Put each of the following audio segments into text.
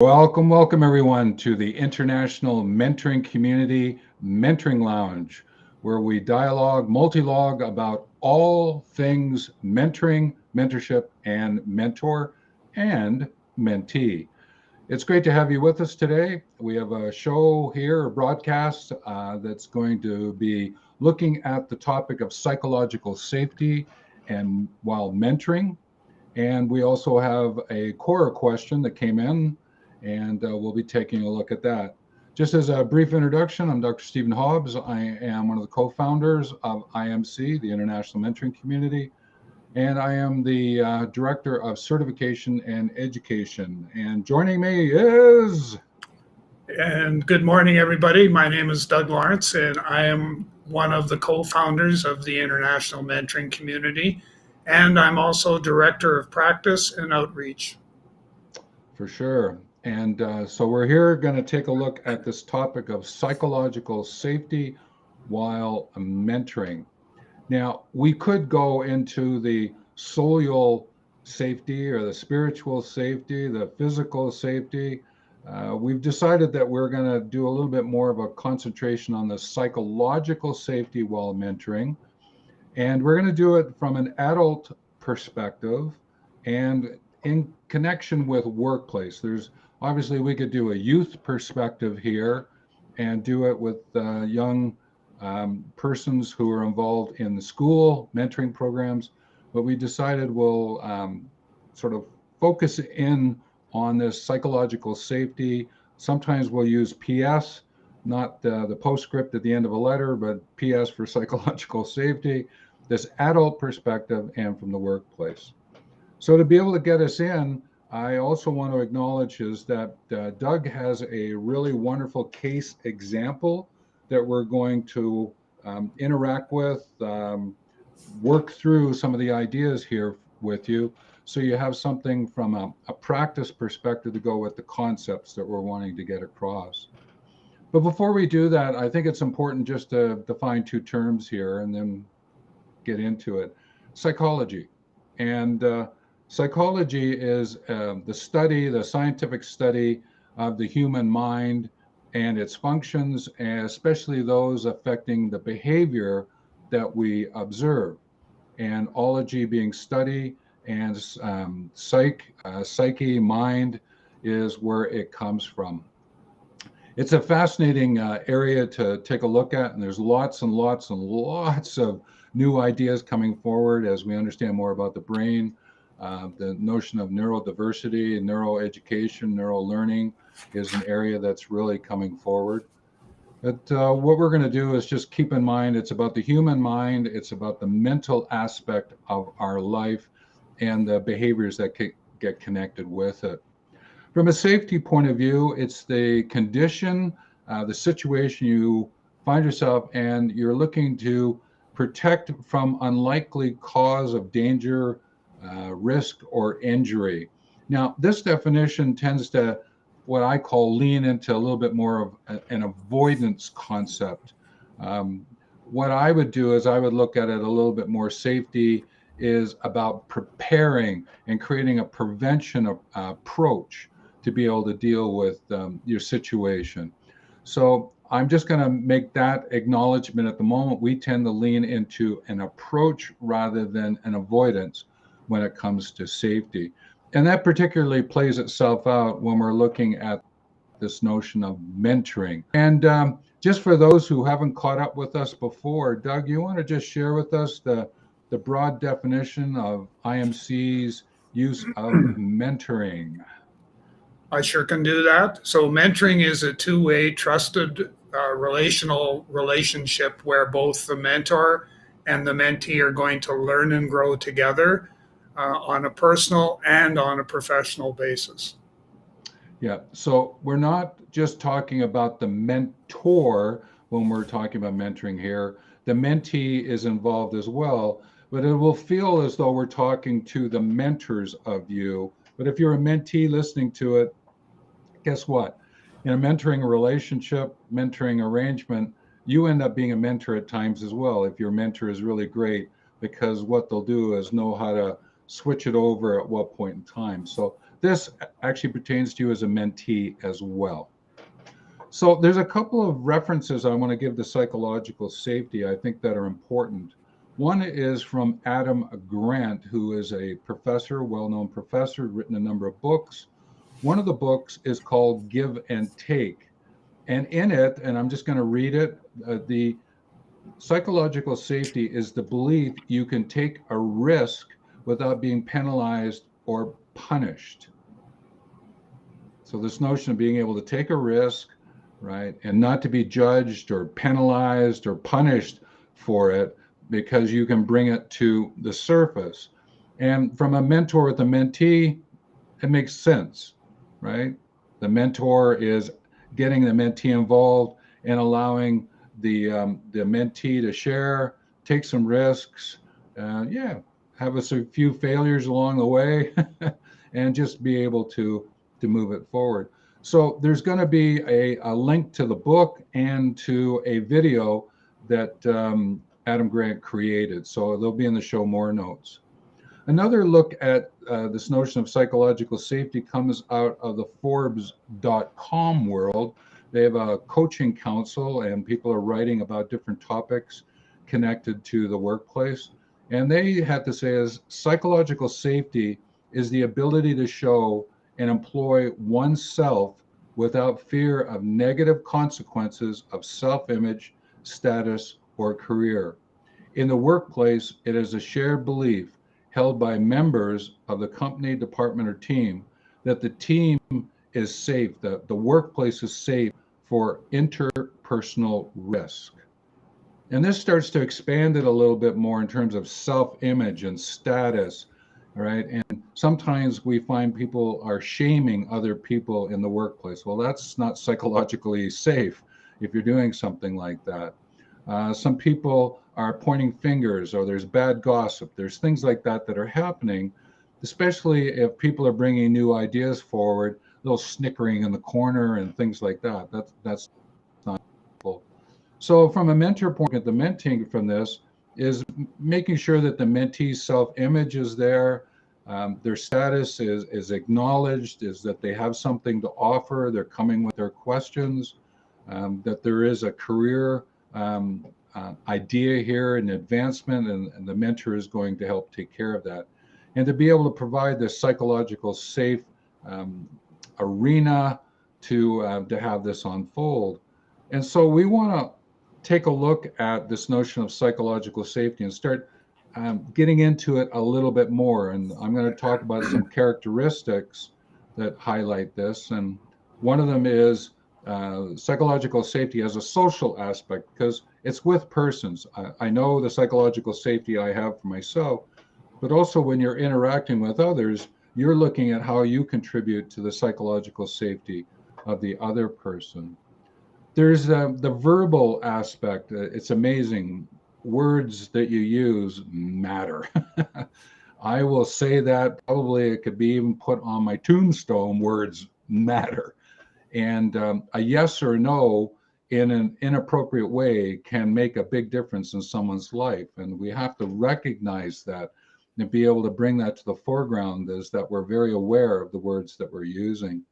Welcome everyone to the International Mentoring Community Mentoring Lounge, where we dialogue, multi-log about all things mentoring, mentorship, and mentor and mentee. It's great to have you with us today. We have a show here, a broadcast that's going to be looking at the topic of psychological safety and while mentoring. And we also have a Quora question that came in, and we'll be taking a look at that. Just as a brief introduction, I'm Dr. Stephen Hobbs. I am one of the co-founders of IMC, the International Mentoring Community, and I am the Director of Certification and Education. And joining me is... And good morning, everybody. My name is Doug Lawrence, and I am one of the co-founders of the International Mentoring Community, and I'm also Director of Practice and Outreach. For sure. And so we're here going to take a look at this topic of psychological safety while mentoring. Now, we could go into the soul safety or the spiritual safety, the physical safety. We've decided that we're going to do a little bit more of a concentration on the psychological safety while mentoring. And we're going to do it from an adult perspective and in connection with workplace. There's obviously we could do a youth perspective here and do it with young persons who are involved in the school mentoring programs, but we decided we'll sort of focus in on this psychological safety. Sometimes we'll use PS, not the postscript at the end of a letter, but PS for psychological safety, this adult perspective and from the workplace. So to be able to get us in, I also want to acknowledge is that Doug has a really wonderful case example that we're going to interact with, work through some of the ideas here with you. So you have something from a practice perspective to go with the concepts that we're wanting to get across. But before we do that, I think it's important just to define two terms here and then get into it. Psychology. And psychology is the scientific study of the human mind and its functions, and especially those affecting the behavior that we observe. And ology being study, and psyche, mind, is where it comes from. It's a fascinating area to take a look at, and there's lots and lots and lots of new ideas coming forward as we understand more about the brain. The notion of neurodiversity, neuroeducation, neurolearning is an area that's really coming forward. But what we're going to do is just keep in mind it's about the human mind, it's about the mental aspect of our life and the behaviors that get connected with it. From a safety point of view, it's the condition, the situation you find yourself and you're looking to protect from unlikely cause of danger, risk, or injury. Now, this definition tends to what I call lean into a little bit more of an avoidance concept. What I would do is I would look at it a little bit more. Safety is about preparing and creating a prevention approach to be able to deal with your situation. So I'm just going to make that acknowledgement at the moment. We tend to lean into an approach rather than an avoidance when it comes to safety. And that particularly plays itself out when we're looking at this notion of mentoring. And just for those who haven't caught up with us before, Doug, you want to just share with us the broad definition of IMC's use of mentoring? I sure can do that. So mentoring is a two-way trusted relational relationship where both the mentor and the mentee are going to learn and grow together on a personal and on a professional basis. Yeah, so we're not just talking about the mentor when we're talking about mentoring here. The mentee is involved as well, but it will feel as though we're talking to the mentors of you. But if you're a mentee listening to it, guess what? In a mentoring relationship, mentoring arrangement, you end up being a mentor at times as well if your mentor is really great, because what they'll do is know how to switch it over at what point in time. So this actually pertains to you as a mentee as well. So there's a couple of references I want to give to psychological safety, I think, that are important. One is from Adam Grant, who is a professor, well-known professor, written a number of books. One of the books is called Give and Take. And in it, and I'm just going to read it, the psychological safety is the belief you can take a risk without being penalized or punished. So this notion of being able to take a risk, right, and not to be judged or penalized or punished for it, because you can bring it to the surface. And from a mentor with a mentee, it makes sense, right? The mentor is getting the mentee involved and allowing the mentee to share, take some risks, have a few failures along the way, and just be able to move it forward. So there's going to be a link to the book and to a video that Adam Grant created. So they'll be in the show more notes. Another look at this notion of psychological safety comes out of the Forbes.com world. They have a coaching council, and people are writing about different topics connected to the workplace. And they had to say is psychological safety is the ability to show and employ oneself without fear of negative consequences of self-image, status, or career. In the workplace, it is a shared belief held by members of the company, department, or team that the team is safe, that the workplace is safe for interpersonal risk. And this starts to expand it a little bit more in terms of self-image and status, right? And sometimes we find people are shaming other people in the workplace. Well, that's not psychologically safe if you're doing something like that. Some people are pointing fingers, or there's bad gossip. There's things like that that are happening, especially if people are bringing new ideas forward, a little snickering in the corner and things like that. That's not helpful. So from a mentor point, the mentoring from this is making sure that the mentee's self-image is there, their status is acknowledged, is that they have something to offer, they're coming with their questions, that there is a career idea here, an advancement, and the mentor is going to help take care of that. And to be able to provide this psychological safe arena to have this unfold. And so we want to take a look at this notion of psychological safety and start getting into it a little bit more. And I'm going to talk about some characteristics that highlight this. And one of them is psychological safety as a social aspect, because it's with persons. I know the psychological safety I have for myself, but also when you're interacting with others, you're looking at how you contribute to the psychological safety of the other person. There's the verbal aspect. It's amazing. Words that you use matter. I will say that probably it could be even put on my tombstone, words matter. And a yes or no in an inappropriate way can make a big difference in someone's life. And we have to recognize that and be able to bring that to the foreground, is that we're very aware of the words that we're using.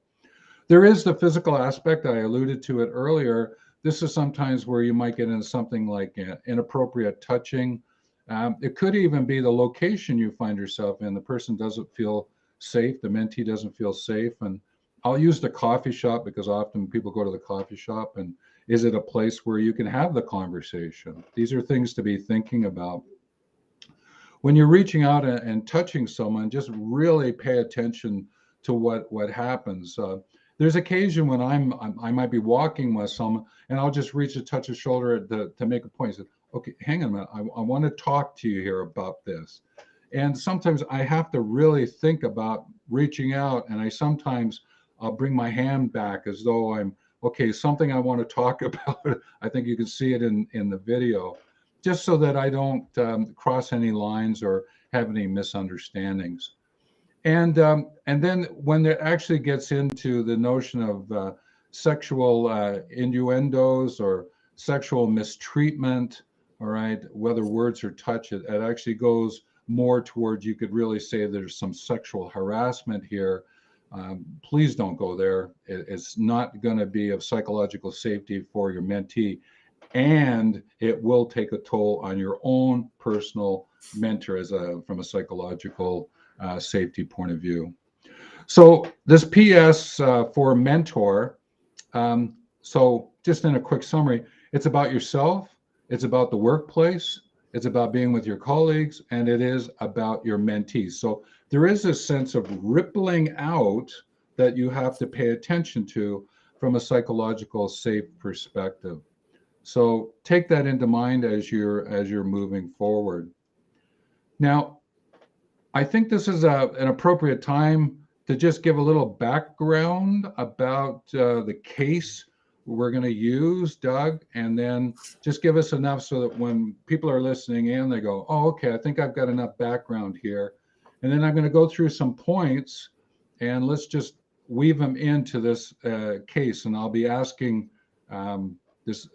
There is the physical aspect. I alluded to it earlier. This is sometimes where you might get into something like inappropriate touching. It could even be the location you find yourself in. The person doesn't feel safe. The mentee doesn't feel safe. And I'll use the coffee shop, because often people go to the coffee shop, and is it a place where you can have the conversation? These are things to be thinking about. When you're reaching out and touching someone, just really pay attention to what happens. There's occasion when I might be walking with someone, and I'll just reach to touch a shoulder to make a point. I said, okay, hang on a minute. I want to talk to you here about this. And sometimes I have to really think about reaching out, and I'll bring my hand back as though I'm, okay, something I want to talk about. I think you can see it in the video, just so that I don't cross any lines or have any misunderstandings. And then when it actually gets into the notion of sexual innuendos or sexual mistreatment, all right, whether words or touch, it actually goes more towards, you could really say there's some sexual harassment here, Please don't go there. It's not going to be of psychological safety for your mentee, and it will take a toll on your own personal mentor from a psychological safety point of view. So this PS for mentor, so just in a quick summary, it's about yourself, it's about the workplace, it's about being with your colleagues, and it is about your mentees. So there is a sense of rippling out that you have to pay attention to from a psychological safe perspective. So take that into mind as you're moving forward. Now, I think this is an appropriate time to just give a little background about the case we're going to use, Doug, and then just give us enough so that when people are listening in, they go, oh, okay, I think I've got enough background here. And then I'm going to go through some points, and let's just weave them into this case. And I'll be asking this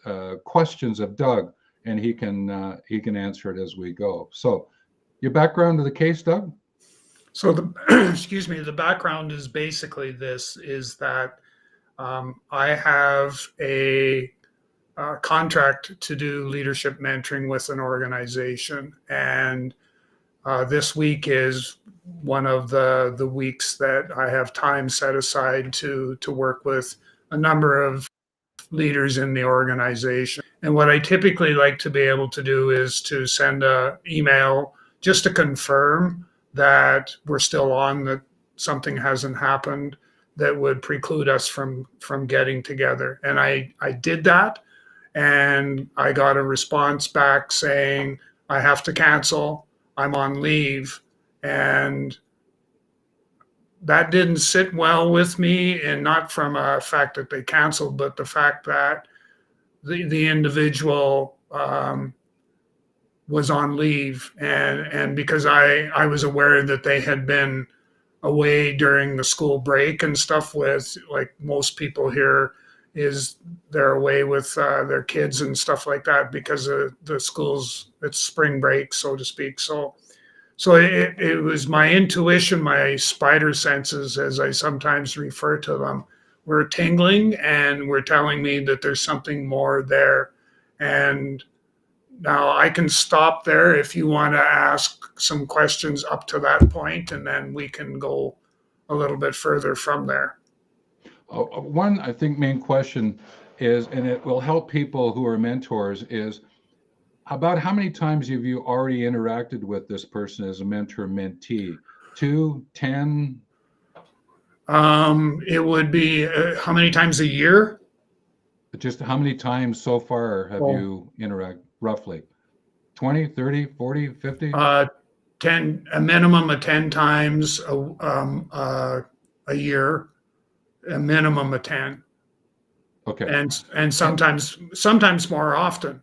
questions of Doug, and he can answer it as we go. So your background to the case, Doug? So excuse me, the background is basically this, is that I have a contract to do leadership mentoring with an organization. And this week is one of the weeks that I have time set aside to work with a number of leaders in the organization. And what I typically like to be able to do is to send an email just to confirm that we're still on, that something hasn't happened that would preclude us from getting together. And I did that, and I got a response back saying I have to cancel, I'm on leave. And that didn't sit well with me, and not from a fact that they canceled, but the fact that the individual was on leave, and because I was aware that they had been away during the school break and stuff, with, like most people here, is they're away with their kids and stuff like that because of the schools, it's spring break, so to speak. So it was my intuition, my spider senses, as I sometimes refer to them, were tingling and were telling me that there's something more there. And now I can stop there if you want to ask some questions up to that point, and then we can go a little bit further from there. One, I think, main question is, and it will help people who are mentors, is about how many times have you already interacted with this person as a mentor-mentee? 2, 10? It would be how many times a year? Just how many times so far have you interacted, roughly? 20, 30, 40, 50? 10, a minimum of 10 times a year, a minimum of 10. Okay. And sometimes more often.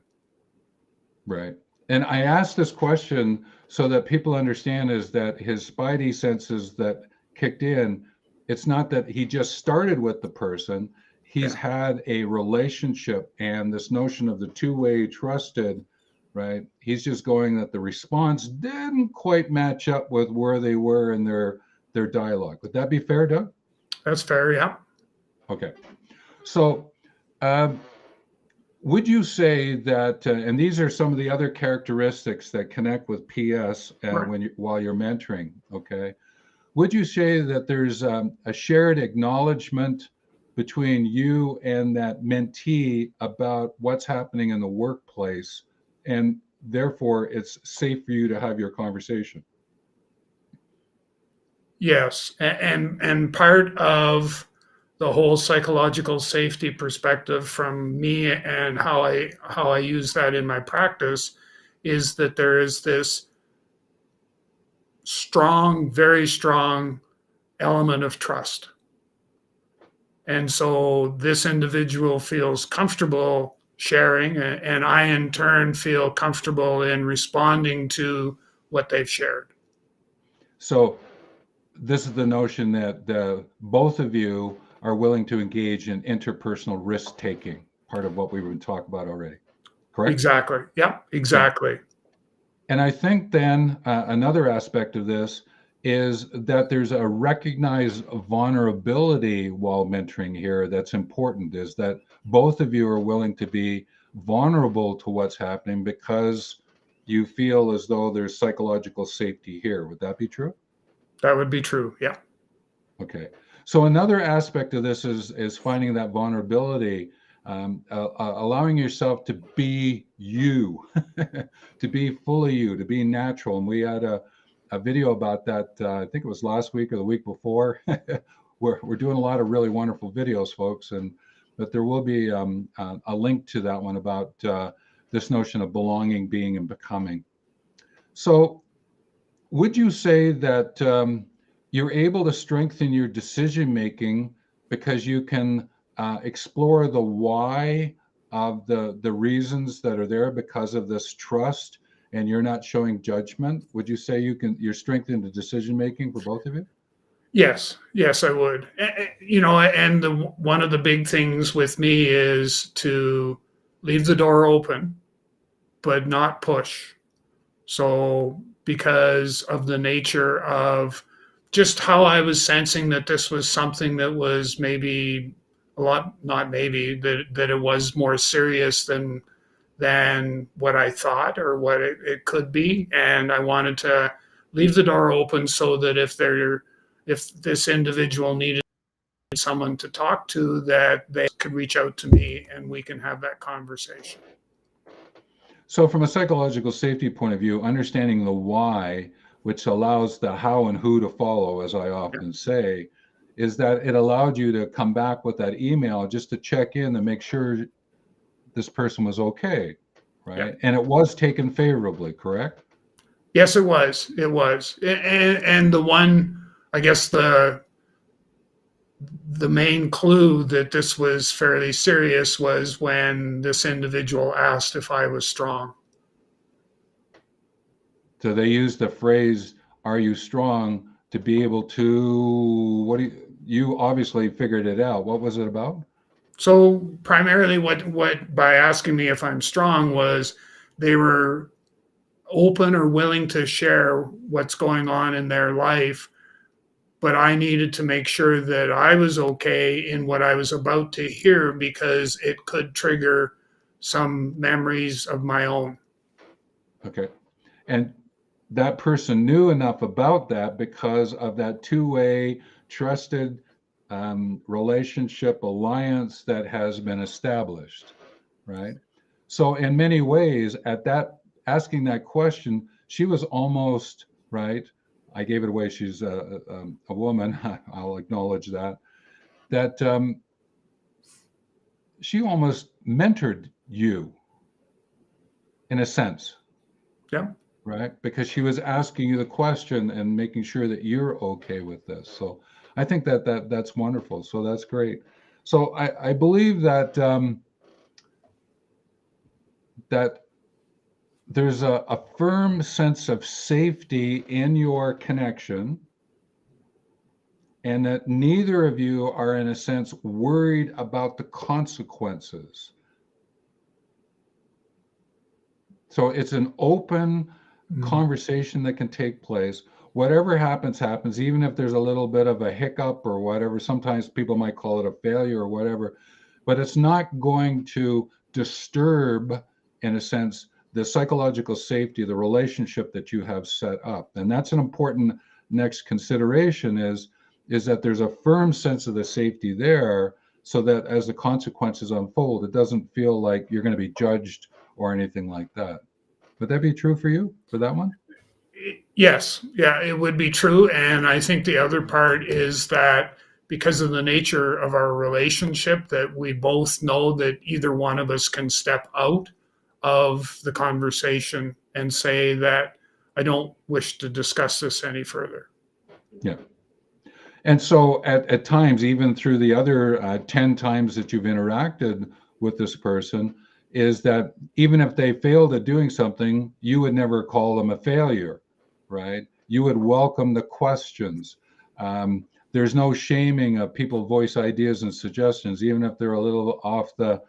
Right. And I asked this question so that people understand is that his spidey senses that kicked in, it's not that he just started with the person, he's had a relationship, and this notion of the two-way trusted, right? He's just going that the response didn't quite match up with where they were in their dialogue. Would that be fair, Doug? That's fair, yeah. Okay. So would you say that, and these are some of the other characteristics that connect with PS Right. while you're mentoring, okay? Would you say that there's a shared acknowledgement between you and that mentee about what's happening in the workplace, and therefore it's safe for you to have your conversation? Yes, and part of the whole psychological safety perspective from me, and how I use that in my practice, is that there is this strong, very strong element of trust. And so this individual feels comfortable sharing, and I in turn feel comfortable in responding to what they've shared. So this is the notion that both of you are willing to engage in interpersonal risk taking, part of what we've been talking about already, correct? Exactly. Yep, Yeah. exactly. And I think then another aspect of this is that there's a recognized vulnerability while mentoring here that's important, is that both of you are willing to be vulnerable to what's happening because you feel as though there's psychological safety here. Would that be true? That would be true. Yeah. Okay. So another aspect of this is finding that vulnerability, allowing yourself to be you, to be fully you, to be natural. And we had a video about that. I think it was last week or the week before. We're doing a lot of really wonderful videos, folks, but there will be a link to that one about this notion of belonging, being, and becoming. So, would you say that you're able to strengthen your decision making because you can explore the why of the reasons that are there because of this trust, and you're not showing judgment? Would you say you're strengthening the decision making for both of you? Yes, yes, I would. And one of the big things with me is to leave the door open, but not push. So, because of the nature of just how I was sensing that this was something that was maybe a lot, not maybe, that it was more serious than what I thought or what it could be. And I wanted to leave the door open so that if this individual needed someone to talk to, that they could reach out to me and we can have that conversation. So from a psychological safety point of view, understanding the why, which allows the how and who to follow, as I often say, is that it allowed you to come back with that email just to check in and make sure this person was okay, right? Yeah. And it was taken favorably, correct? Yes, it was. It was. And the one, I guess the main clue that this was fairly serious was when this individual asked if I was strong. So they used the phrase, "Are you strong?" to be able to, you obviously figured it out. What was it about? So primarily what by asking me if I'm strong was they were open or willing to share what's going on in their life, but I needed to make sure that I was okay in what I was about to hear because it could trigger some memories of my own. Okay. And that person knew enough about that because of that two-way trusted relationship alliance that has been established, right? So in many ways, at that asking that question, she was almost right. I gave it away. She's a woman. I'll acknowledge that. That she almost mentored you in a sense, Yeah. right? Because she was asking you the question and making sure that you're okay with this. So I think that's wonderful. So that's great. So I believe that that there's a firm sense of safety in your connection, and that neither of you are, in a sense, worried about the consequences. So it's an open conversation that can take place. Whatever happens, happens, even if there's a little bit of a hiccup or whatever. Sometimes people might call it a failure or whatever, but it's not going to disturb, in a sense, the psychological safety, the relationship that you have set up. And that's an important next consideration is that there's a firm sense of the safety there so that as the consequences unfold, it doesn't feel like you're going to be judged or anything like that. Would that be true for you for that one? Yes, yeah, it would be true. And I think the other part is that because of the nature of our relationship, that we both know that either one of us can step out of the conversation and say that I don't wish to discuss this any further. Yeah. And so at times, even through the other 10 times that you've interacted with this person, is that even if they failed at doing something, you would never call them a failure, right? You would welcome the questions. There's no shaming of people voice ideas and suggestions, even if they're a little off the,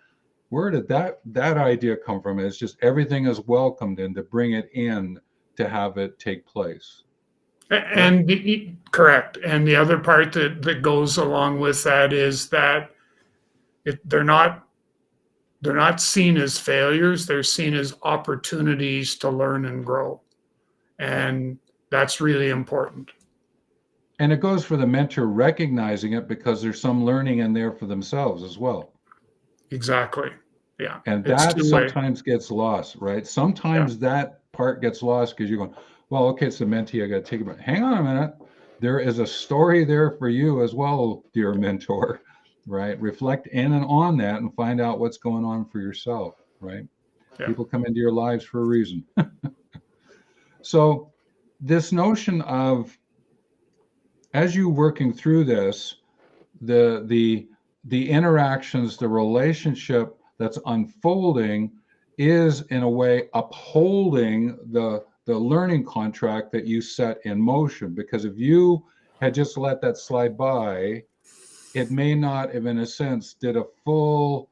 where did that idea come from? It's just everything is welcomed and to bring it in to have it take place. Correct. And the other part that goes along with that is that they're not seen as failures. They're seen as opportunities to learn and grow. And that's really important. And it goes for the mentor recognizing it because there's some learning in there for themselves as well. Exactly. Yeah. And It's that two-way. sometimes gets lost, right? Yeah. Sometimes that part gets lost because you're going, well, okay, it's the mentee. I got to take it. But hang on a minute. There is a story there for you as well, dear mentor, right? Reflect in and on that and find out what's going on for yourself, right? Yeah. People come into your lives for a reason. So this notion of, as you working through this, the interactions, the relationship that's unfolding is in a way upholding the learning contract that you set in motion. Because if you had just let that slide by, it may not have, in a sense, did a full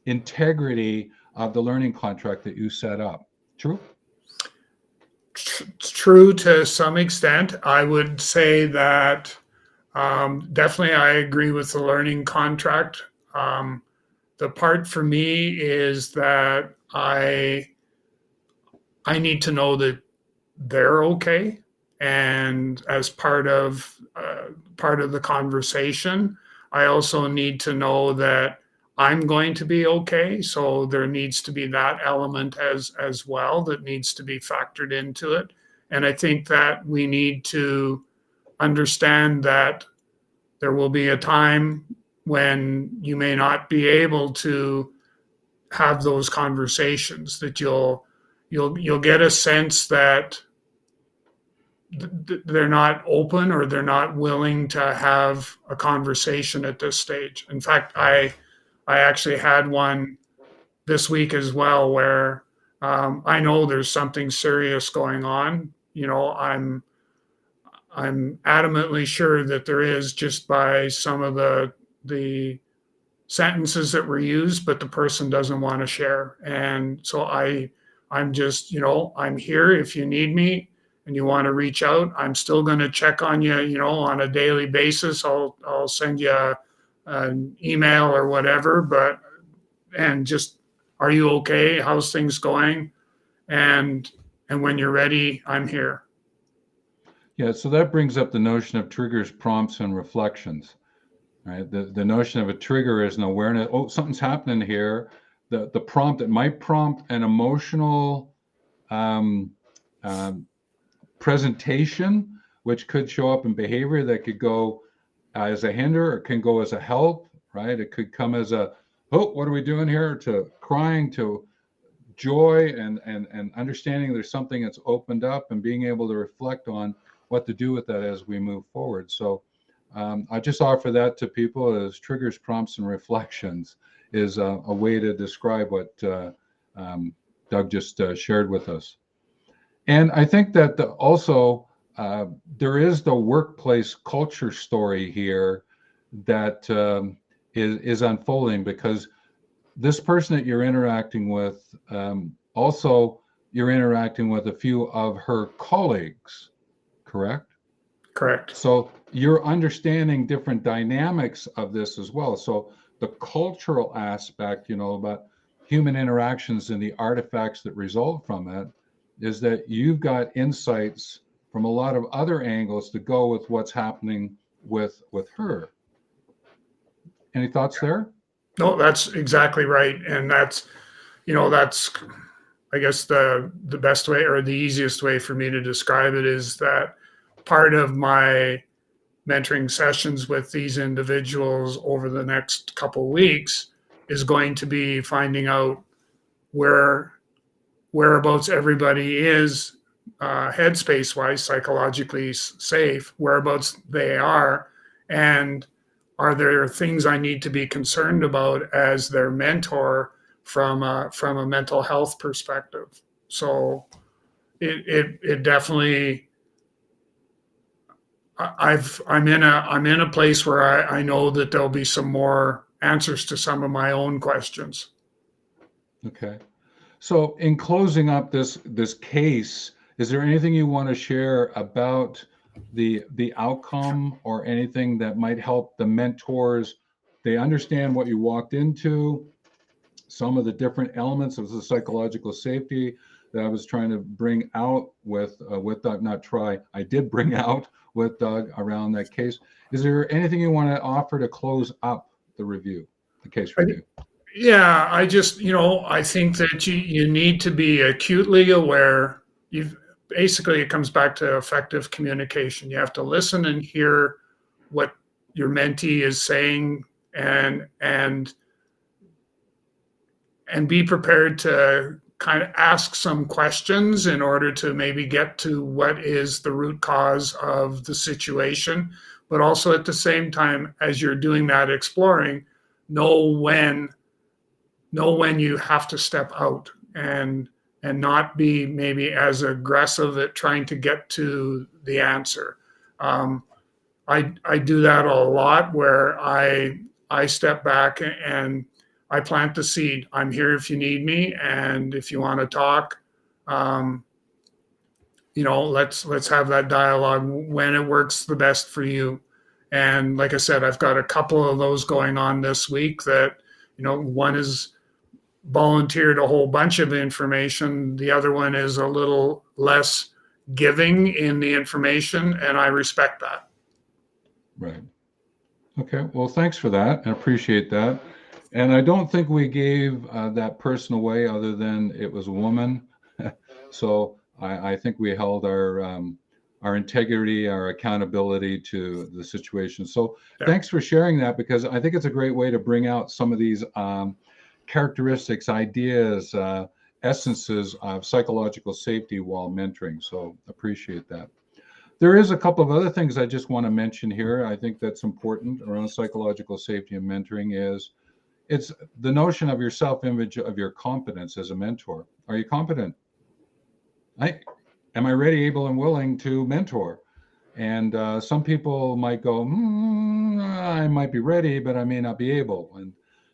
integrity of the learning contract that you set up. True? True to some extent. I would say that definitely I agree with the learning contract. The part for me is that I need to know that they're okay, and as part of the conversation, I also need to know that I'm going to be okay. So there needs to be that element as well that needs to be factored into it. And I think that we need to understand that there will be a time when you may not be able to have those conversations, that you'll get a sense that they're not open or they're not willing to have a conversation at this stage. In fact, I actually had one this week as well where I know there's something serious going on. You know, I'm adamantly sure that there is, just by some of the sentences that were used, but the person doesn't want to share. And so I'm just, you know, I'm here if you need me and you want to reach out. I'm still going to check on you, you know, on a daily basis. I'll send you an email or whatever, but and just, are you okay? How's things going? And when you're ready, I'm here. Yeah, so that brings up the notion of triggers, prompts, and reflections, right? The notion of a trigger is an awareness, oh, something's happening here. The prompt, it might prompt an emotional um, um, presentation, which could show up in behavior that could go as a hinder, or can go as a help, right? It could come as a, oh, what are we doing here? To crying, to joy, and understanding there's something that's opened up, and being able to reflect on what to do with that as we move forward. So I just offer that to people as triggers, prompts, and reflections is a way to describe what Doug just shared with us. And I think that also there is the workplace culture story here that is unfolding, because this person that you're interacting with, also you're interacting with a few of her colleagues, correct? Correct. So you're understanding different dynamics of this as well. So the cultural aspect, you know, about human interactions and the artifacts that result from it, is that you've got insights from a lot of other angles to go with what's happening with her. Any thoughts there? No, that's exactly right. And that's, you know, that's, I guess the best way or the easiest way for me to describe it is that part of my mentoring sessions with these individuals over the next couple of weeks is going to be finding out whereabouts everybody is, headspace wise, psychologically safe, whereabouts they are, and are there things I need to be concerned about as their mentor from a mental health perspective. So it definitely, I'm in a place where I know that there'll be some more answers to some of my own questions. Okay. So in closing up this case, Is there anything you want to share about the outcome or anything that might help the mentors? They understand what you walked into, some of the different elements of the psychological safety that I was trying to bring out with Doug. Not try, I did bring out with Doug around that case. Is there anything you want to offer to close up the review, the case review? Yeah, I just, I think that you need to be acutely aware. You've basically, it comes back to effective communication. You have to listen and hear what your mentee is saying, and be prepared to kind of ask some questions in order to maybe get to what is the root cause of the situation. But also at the same time, as you're doing that exploring, know when you have to step out, and not be maybe as aggressive at trying to get to the answer. I do that a lot, where I step back and I plant the seed. I'm here if you need me, and if you want to talk, let's have that dialogue when it works the best for you. And like I said, I've got a couple of those going on this week. That one is volunteered a whole bunch of information. The other one is a little less giving in the information, and I respect that. Right. Okay. Well, thanks for that. I appreciate that. And I don't think we gave that person away, other than it was a woman. So I think we held our integrity, our accountability to the situation. So thanks for sharing that, because I think it's a great way to bring out some of these characteristics, ideas, essences of psychological safety while mentoring. So appreciate that. There is a couple of other things I just want to mention here. I think that's important around psychological safety and mentoring is it's the notion of your self-image of your competence as a mentor. Are you competent? Am I ready, able, and willing to mentor? And some people might go, I might be ready, but I may not be able. And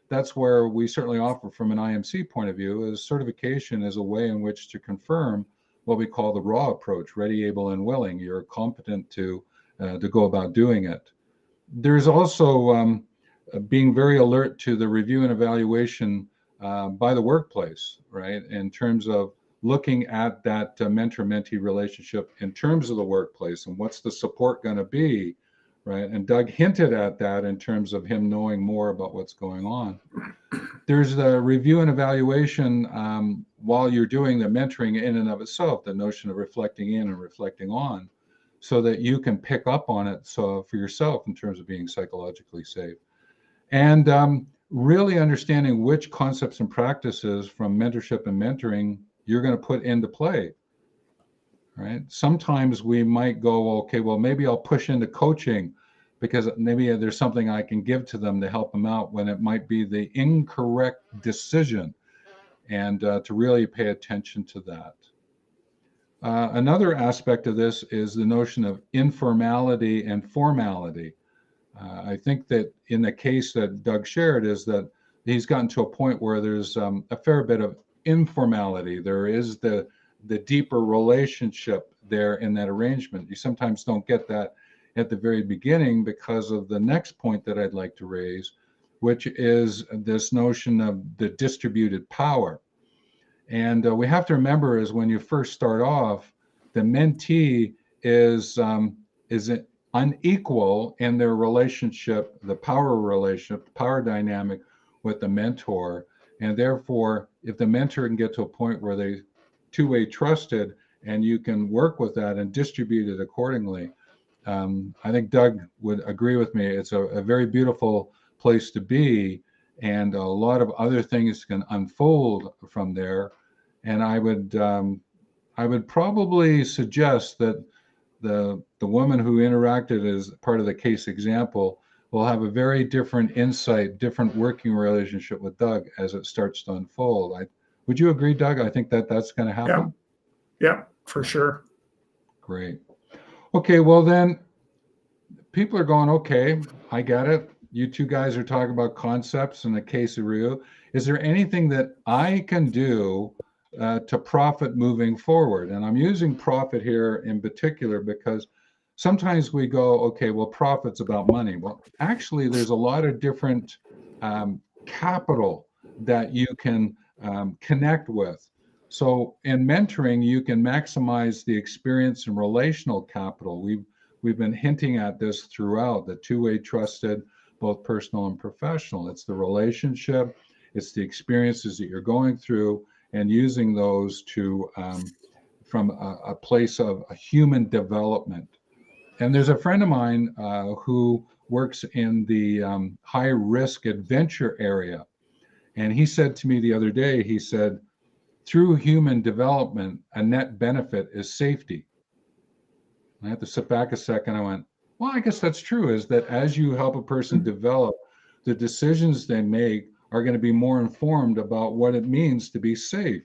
that's where we certainly offer, from an IMC point of view, is certification as a way in which to confirm what we call the raw approach: ready, able, and willing. You're competent to go about doing it. There's also being very alert to the review and evaluation by the workplace, right? In terms of looking at that mentor-mentee relationship in terms of the workplace, and what's the support going to be, right? And Doug hinted at that in terms of him knowing more about what's going on. There's the review and evaluation while you're doing the mentoring in and of itself, the notion of reflecting in and reflecting on, so that you can pick up on it for yourself in terms of being psychologically safe. And really understanding which concepts and practices from mentorship and mentoring you're going to put into play, right? Sometimes we might go, okay, well, maybe I'll push into coaching because maybe there's something I can give to them to help them out, when it might be the incorrect decision, and to really pay attention to that. Another aspect of this is the notion of informality and formality. I think that in the case that Doug shared is that he's gotten to a point where there's a fair bit of informality. There is the deeper relationship there in that arrangement. You sometimes don't get that at the very beginning because of the next point that I'd like to raise, which is this notion of the distributed power. And we have to remember is when you first start off, the mentee is unequal in their relationship, the power relationship, the power dynamic with the mentor. And therefore, if the mentor can get to a point where they two-way trusted, and you can work with that and distribute it accordingly, I think Doug would agree with me. It's a very beautiful place to be, and a lot of other things can unfold from there. And I would probably suggest that the woman who interacted as part of the case example will have a very different insight, different working relationship with Doug as it starts to unfold. Would you agree, Doug? I think that's going to happen. Yeah, for sure. Great. Okay, well then, people are going, okay, I get it. You two guys are talking about concepts and the case review. Is there anything that I can do to profit moving forward. And I'm using profit here in particular because sometimes we go, okay, well, profit's about money. Well, actually, there's a lot of different capital that you can connect with. So in mentoring, you can maximize the experience and relational capital. We've been hinting at this throughout, the two-way trusted, both personal and professional. It's the relationship, it's the experiences that you're going through, and using those to from a place of a human development. And there's a friend of mine who works in the high risk adventure area. And he said to me the other day, he said, through human development, a net benefit is safety. I had to sit back a second. I went, well, I guess that's true, is that as you help a person develop, the decisions they make are going to be more informed about what it means to be safe.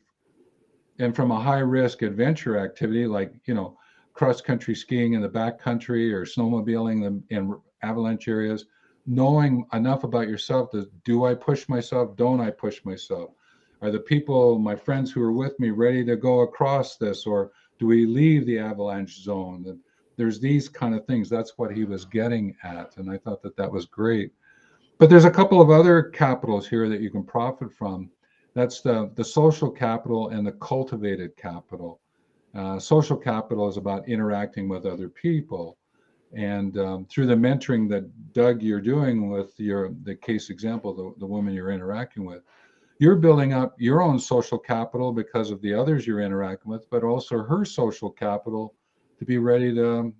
And from a high risk adventure activity, like, cross country skiing in the backcountry or snowmobiling in avalanche areas, knowing enough about yourself to, do I push myself? Don't I push myself? Are the people, my friends who are with me, ready to go across this, or do we leave the avalanche zone? And there's these kind of things. That's what he was getting at. And I thought that that was great. But there's a couple of other capitals here that you can profit from. That's the social capital and the cultivated capital. Social capital is about interacting with other people. And through the mentoring that, Doug, you're doing with the case example, the woman you're interacting with, you're building up your own social capital because of the others you're interacting with, but also her social capital to be ready to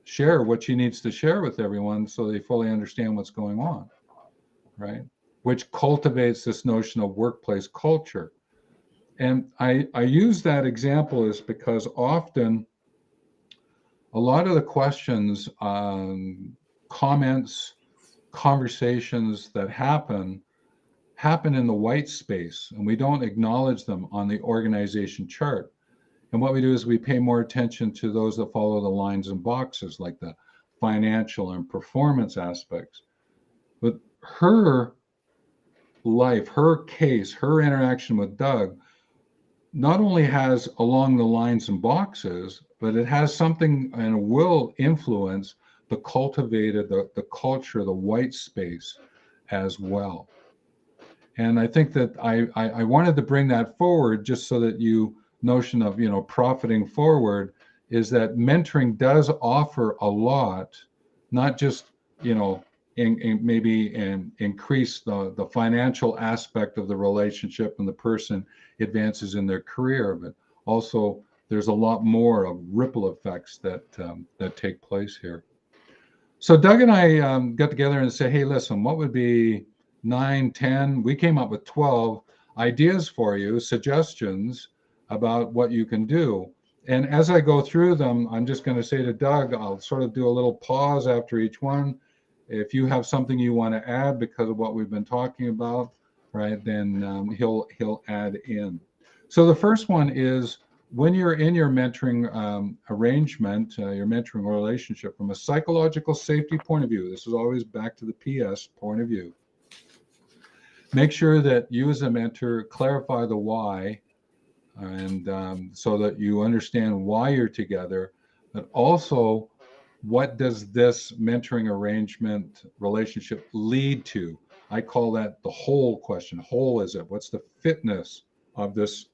share what she needs to share with everyone so they fully understand what's going on, right? Which cultivates this notion of workplace culture. And I use that example is because often a lot of the questions, comments, conversations that happen in the white space, and we don't acknowledge them on the organization chart. And what we do is we pay more attention to those that follow the lines and boxes, like the financial and performance aspects. But her life, her case, her interaction with Doug not only has along the lines and boxes, but it has something and will influence the cultivated, the culture, the white space as well. And I think that I wanted to bring that forward just so that notion of, profiting forward is that mentoring does offer a lot, not just, maybe increase the financial aspect of the relationship and the person advances in their career, but also there's a lot more of ripple effects that take place here. So Doug and I got together and said, hey, listen, what would be 9, 10? We came up with 12 ideas for you, suggestions about what you can do. And as I go through them, I'm just going to say to Doug, I'll sort of do a little pause after each one. If you have something you want to add because of what we've been talking about, right, then he'll add in. So the first one is, when you're in your mentoring arrangement, your mentoring relationship, from a psychological safety point of view, this is always back to the PS point of view, make sure that you as a mentor clarify the why, and so that you understand why you're together, but also what does this mentoring arrangement relationship lead to? I call that the whole question. Whole is it? What's the fitness of this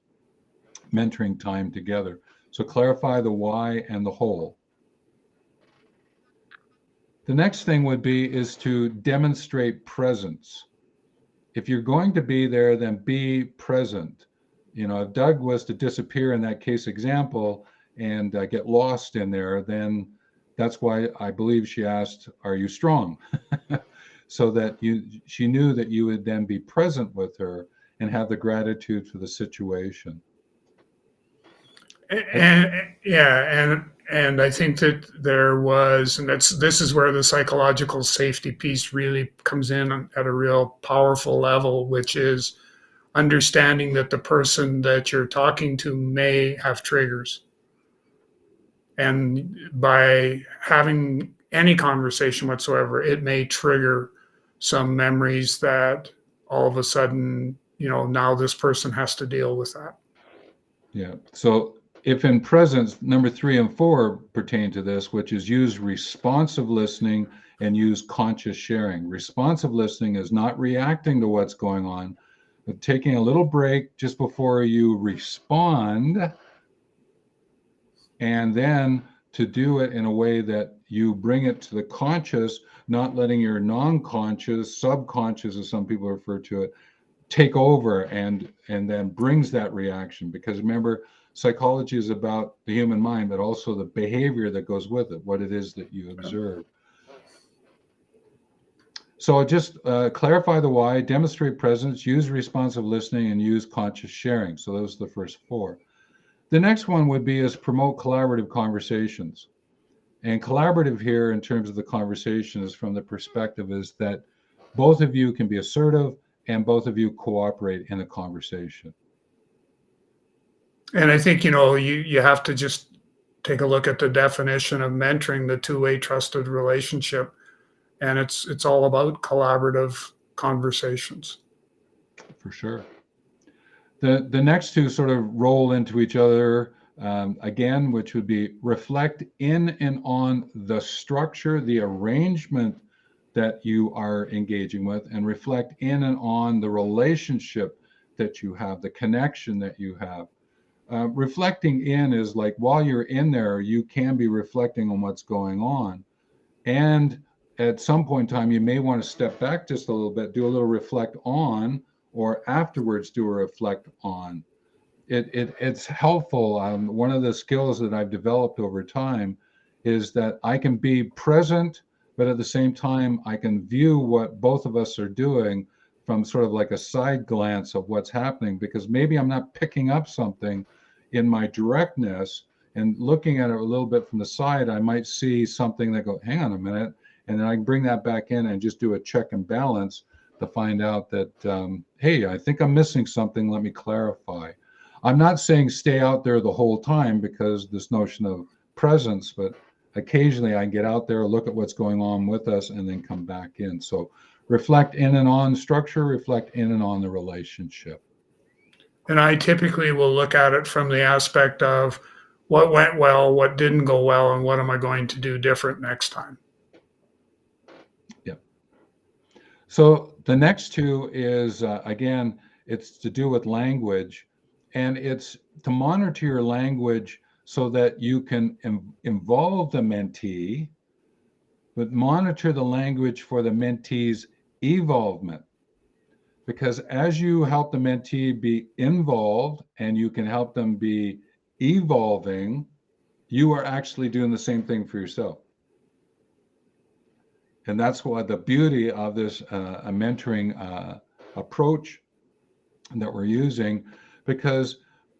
mentoring time together? So clarify the why and the whole. The next thing would be is to demonstrate presence. If you're going to be there, then be present. If Doug was to disappear in that case example and get lost in there, then that's why I believe she asked, are you strong? So that she knew that you would then be present with her and have the gratitude for the situation. And I think that there was, and this is where the psychological safety piece really comes in at a real powerful level, which is understanding that the person that you're talking to may have triggers. And by having any conversation whatsoever, it may trigger some memories that all of a sudden, now this person has to deal with that. Yeah. So if in presence, number 3 and 4 pertain to this, which is use responsive listening and use conscious sharing. Responsive listening is not reacting to what's going on, but taking a little break just before you respond, and then to do it in a way that you bring it to the conscious, not letting your non-conscious, subconscious, as some people refer to it, take over and then brings that reaction. Because remember, psychology is about the human mind, but also the behavior that goes with it, what it is that you observe. So just clarify the why, demonstrate presence, use responsive listening, and use conscious sharing. So those are the first 4. The next one would be is promote collaborative conversations. And collaborative here in terms of the conversation is from the perspective is that both of you can be assertive and both of you cooperate in a conversation. And I think, you have to just take a look at the definition of mentoring, the two-way trusted relationship. And it's all about collaborative conversations. For sure. The next 2 sort of roll into each other again, which would be reflect in and on the structure, the arrangement that you are engaging with, and reflect in and on the relationship that you have, the connection that you have. Reflecting in is like while you're in there, you can be reflecting on what's going on. And at some point in time, you may want to step back just a little bit, do a little reflect on, or afterwards do a reflect on. It's helpful. One of the skills that I've developed over time is that I can be present, but at the same time, I can view what both of us are doing from sort of like a side glance of what's happening, because maybe I'm not picking up something in my directness, and looking at it a little bit from the side, I might see something that go, hang on a minute, and then I can bring that back in and just do a check and balance to find out that, hey, I think I'm missing something. Let me clarify. I'm not saying stay out there the whole time, because this notion of presence, but occasionally I get out there, look at what's going on with us, and then come back in. So reflect in and on structure, reflect in and on the relationship. And I typically will look at it from the aspect of what went well, what didn't go well, and what am I going to do different next time. Yeah. So the next 2 is, again, it's to do with language, and it's to monitor your language so that you can involve the mentee, but monitor the language for the mentee's evolvement. Because as you help the mentee be involved and you can help them be evolving, you are actually doing the same thing for yourself. And that's what the beauty of this a mentoring approach that we're using, because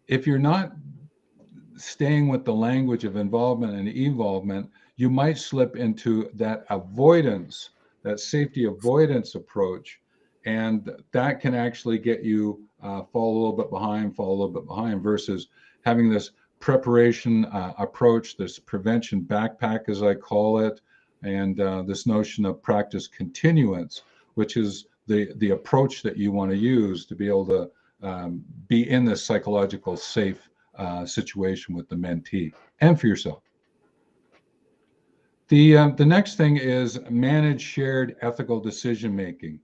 if you're not staying with the language of involvement and evolvement, you might slip into that avoidance, that safety avoidance approach. And that can actually get you fall a little bit behind, versus having this preparation approach, this prevention backpack, as I call it, and this notion of practice continuance, which is the approach that you want to use to be able to be in this psychological safe situation with the mentee and for yourself. The next thing is manage shared ethical decision making.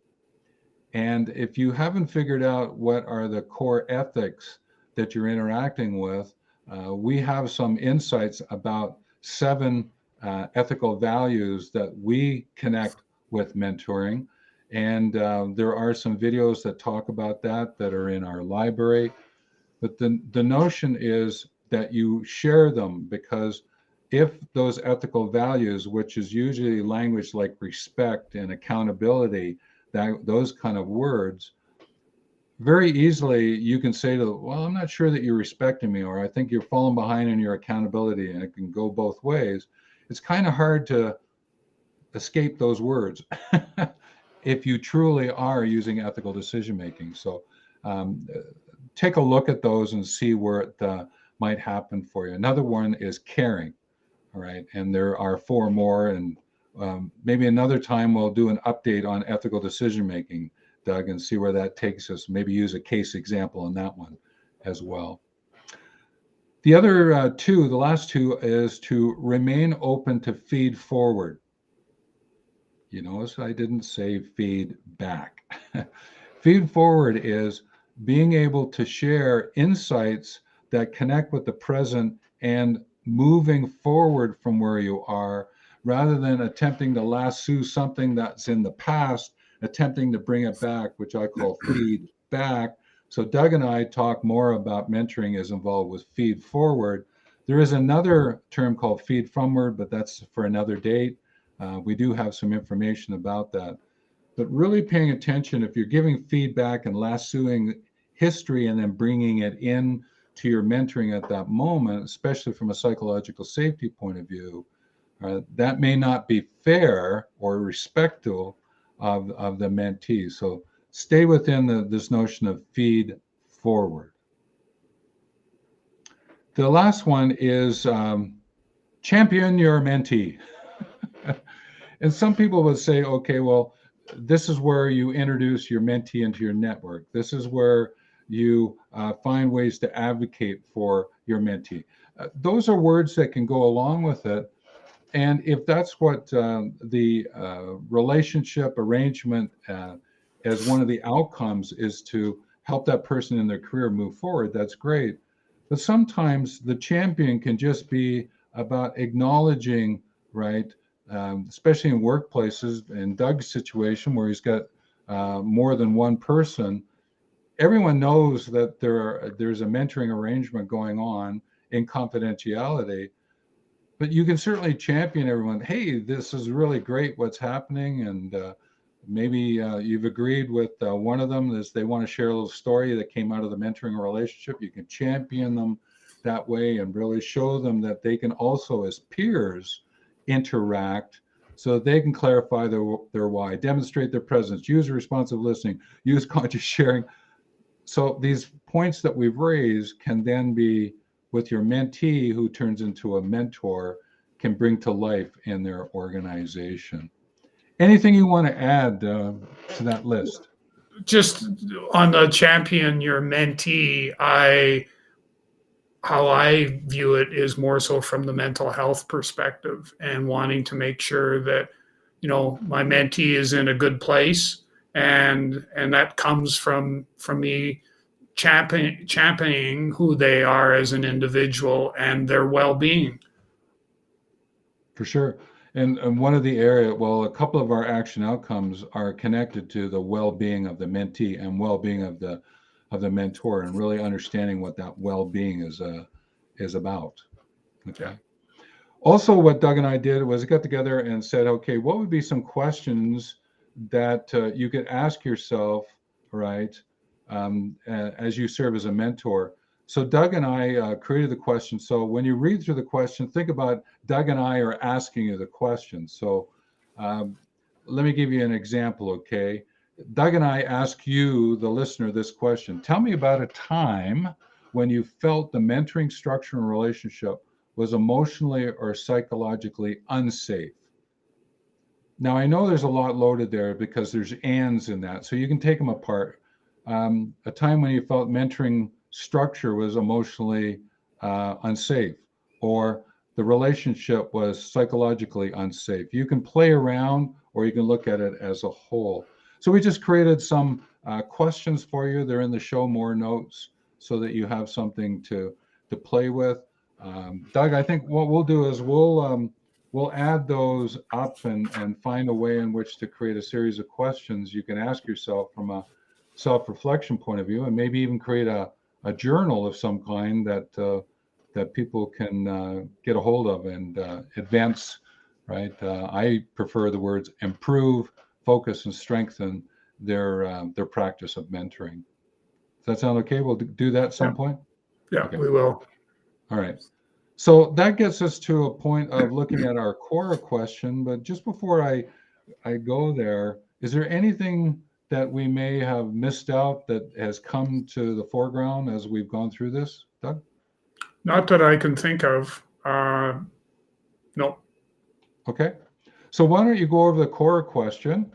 And if you haven't figured out what are the core ethics that you're interacting with, we have some insights about 7 ethical values that we connect with mentoring. And there are some videos that talk about that are in our library. But the notion is that you share them, because if those ethical values, which is usually language like respect and accountability, those kind of words, very easily you can say to them, well, I'm not sure that you're respecting me, or I think you're falling behind in your accountability, and it can go both ways. It's kind of hard to escape those words if you truly are using ethical decision making. So take a look at those and see where it might happen for you. Another one is caring. All right. And there are 4 more, and maybe another time we'll do an update on ethical decision making, Doug, and see where that takes us. Maybe use a case example on that one as well. The other two, the last two, is to remain open to feed forward. You notice I didn't say feed back. Feed forward is being able to share insights that connect with the present and moving forward from where you are, rather than attempting to lasso something that's in the past, attempting to bring it back, which I call feed back. So Doug and I talk more about mentoring is involved with feed forward. There is another term called feed fromward, but that's for another date. We do have some information about that. But really paying attention, if you're giving feedback and lassoing history and then bringing it in to your mentoring at that moment, especially from a psychological safety point of view, that may not be fair or respectful of the mentee. So stay within this notion of feed forward. The last one is champion your mentee. And some people would say, okay, well, this is where you introduce your mentee into your network. This is where you find ways to advocate for your mentee. Those are words that can go along with it. And if that's what the relationship arrangement as one of the outcomes is to help that person in their career move forward, that's great. But sometimes the champion can just be about acknowledging, right? Especially in workplaces, in Doug's situation where he's got more than one person, everyone knows that there's a mentoring arrangement going on in confidentiality, but you can certainly champion everyone. Hey, this is really great what's happening, and maybe you've agreed with one of them as they want to share a little story that came out of the mentoring relationship. You can champion them that way and really show them that they can also, as peers, interact so that they can clarify their why, demonstrate their presence, use responsive listening, use conscious sharing. So these points that we've raised can then be with your mentee, who turns into a mentor, can bring to life in their organization. Anything you want to add to that list? Just on the champion your mentee, how I view it is more so from the mental health perspective and wanting to make sure that, my mentee is in a good place, and that comes from me championing who they are as an individual and their well-being. For sure. And one of the a couple of our action outcomes are connected to the well-being of the mentee and well-being of the mentor, and really understanding what that well-being is about. Okay. Also, what Doug and I did was got together and said, okay, what would be some questions that you could ask yourself, right, as you serve as a mentor? So Doug and I created the question. So when you read through the question, think about Doug and I are asking you the question. So let me give you an example, okay? Doug and I ask you, the listener, this question. Tell me about a time when you felt the mentoring structure and relationship was emotionally or psychologically unsafe. Now, I know there's a lot loaded there because there's ands in that, so you can take them apart. A time when you felt mentoring structure was emotionally unsafe, or the relationship was psychologically unsafe. You can play around, or you can look at it as a whole. So we just created some questions for you. They're in the show more notes so that you have something to play with. Doug, I think what we'll do is we'll add those up and find a way in which to create a series of questions you can ask yourself from a self-reflection point of view, and maybe even create a journal of some kind that people can get a hold of and advance, right? I prefer the words improve, focus, and strengthen their practice of mentoring. Does that sound okay? We'll do that at some point? Yeah, okay. We will. All right. So that gets us to a point of looking at our Quora question. But just before I go there, is there anything that we may have missed out that has come to the foreground as we've gone through this, Doug? Not that I can think of. No. Okay. So why don't you go over the Quora question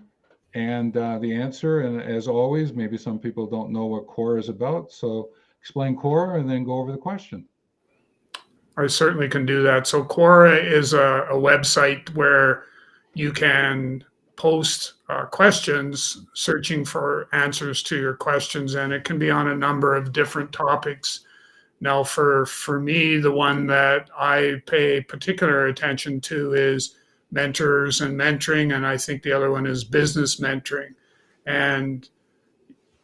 and the answer? And as always, maybe some people don't know what Quora is about. So explain Quora and then go over the question. I certainly can do that. So Quora is a website where you can post questions searching for answers to your questions, and it can be on a number of different topics. Now, for me, the one that I pay particular attention to is mentors and mentoring, and I think the other one is business mentoring. And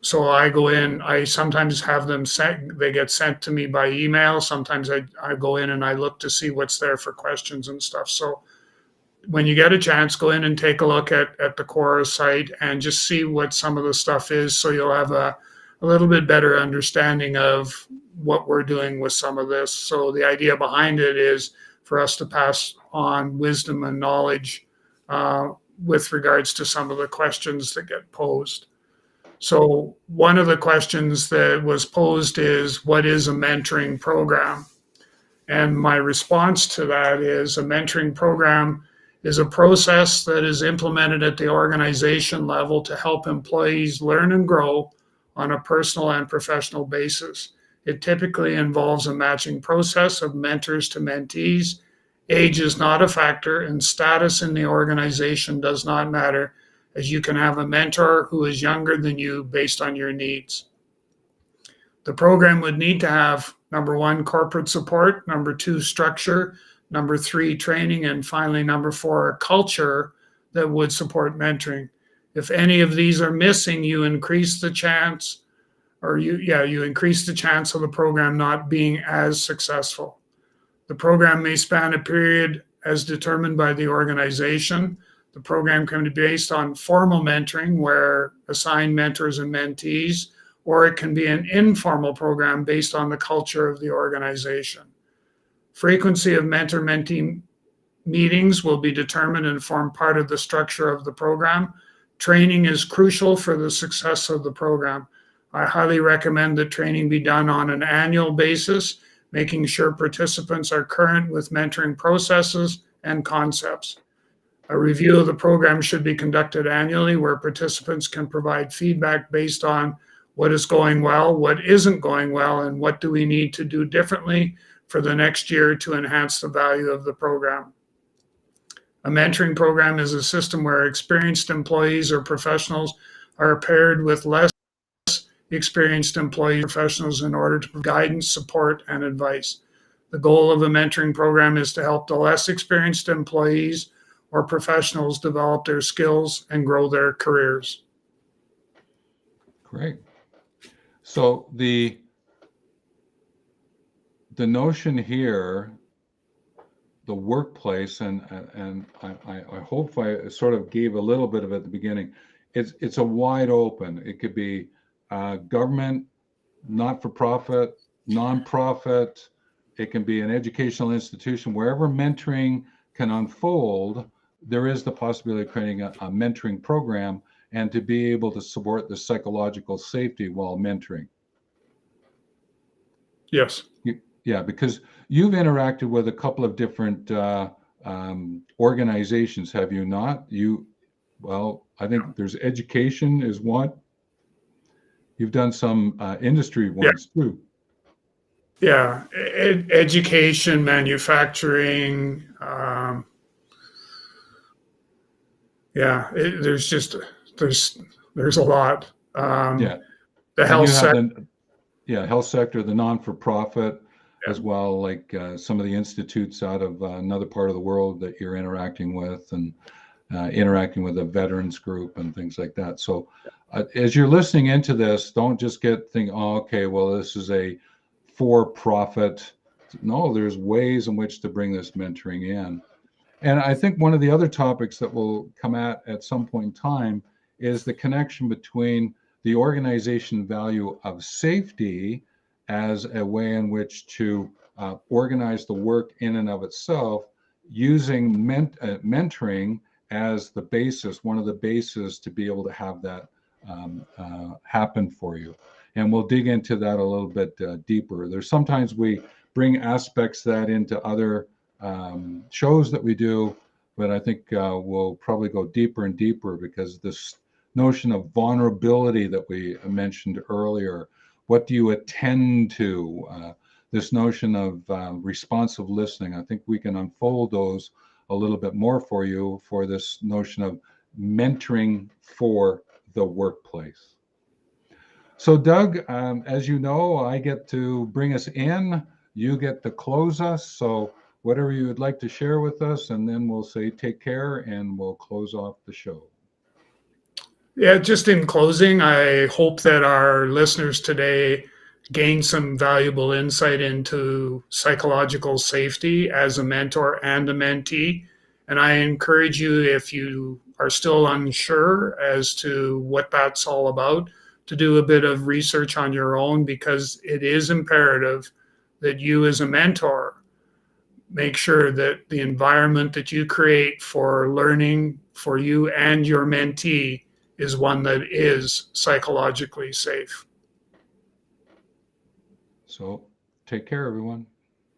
so I go in, I sometimes have them sent, they get sent to me by email. Sometimes I go in and I look to see what's there for questions and stuff. So when you get a chance, go in and take a look at the Quora site and just see what some of the stuff is, so you'll have a little bit better understanding of what we're doing with some of this. So the idea behind it is for us to pass on wisdom and knowledge with regards to some of the questions that get posed. So one of the questions that was posed is, what is a mentoring program? And my response to that is, a mentoring program is a process that is implemented at the organization level to help employees learn and grow on a personal and professional basis. It typically involves a matching process of mentors to mentees. Age is not a factor, and status in the organization does not matter, as you can have a mentor who is younger than you based on your needs. The program would need to have, number one, corporate support, number two, structure, number three, training, and finally, number four, a culture that would support mentoring. If any of these are missing, you increase the chance, you increase the chance of the program not being as successful. The program may span a period as determined by the organization. The program can be based on formal mentoring, where assigned mentors and mentees, or it can be an informal program based on the culture of the organization. Frequency of mentor-mentee meetings will be determined and form part of the structure of the program. Training is crucial for the success of the program. I highly recommend that training be done on an annual basis, making sure participants are current with mentoring processes and concepts. A review of the program should be conducted annually, where participants can provide feedback based on what is going well, what isn't going well, and what do we need to do differently for the next year to enhance the value of the program. A mentoring program is a system where experienced employees or professionals are paired with less experienced employees or professionals in order to provide guidance, support, and advice. The goal of a mentoring program is to help the less experienced employees or professionals develop their skills and grow their careers. Great. So the notion here, the workplace, and I hope I sort of gave a little bit of it at the beginning. It's a wide open. It could be government, not-for-profit, nonprofit. It can be an educational institution. Wherever mentoring can unfold, there is the possibility of creating a mentoring program, and to be able to support the psychological safety while mentoring. Yes. Yeah, because you've interacted with a couple of different organizations, have you not? Well, I think there's education is one. You've done some industry ones too. Yeah, education, manufacturing. There's a lot. Yeah, The and health you have sector. health sector, the non-for-profit as well, like some of the institutes out of another part of the world that you're interacting with, and interacting with a veterans group and things like that. So as you're listening into this, don't just think, oh, okay, well, this is a for-profit. No, there's ways in which to bring this mentoring in. And I think one of the other topics that we'll come at some point in time is the connection between the organization value of safety as a way in which to organize the work in and of itself, using mentoring as the basis, one of the bases to be able to have that happen for you. And we'll dig into that a little bit deeper. There's sometimes we bring aspects of that into other shows that we do, but I think we'll probably go deeper and deeper, because this notion of vulnerability that we mentioned earlier, what do you attend to? this notion of responsive listening. I think we can unfold those a little bit more for you for this notion of mentoring for the workplace. So Doug, as you know, I get to bring us in, you get to close us. So whatever you would like to share with us, and then we'll say take care and we'll close off the show. Yeah, just in closing, I hope that our listeners today gain some valuable insight into psychological safety as a mentor and a mentee. And I encourage you, if you are still unsure as to what that's all about, to do a bit of research on your own, because it is imperative that you as a mentor make sure that the environment that you create for learning for you and your mentee is one that is psychologically safe. So take care, everyone.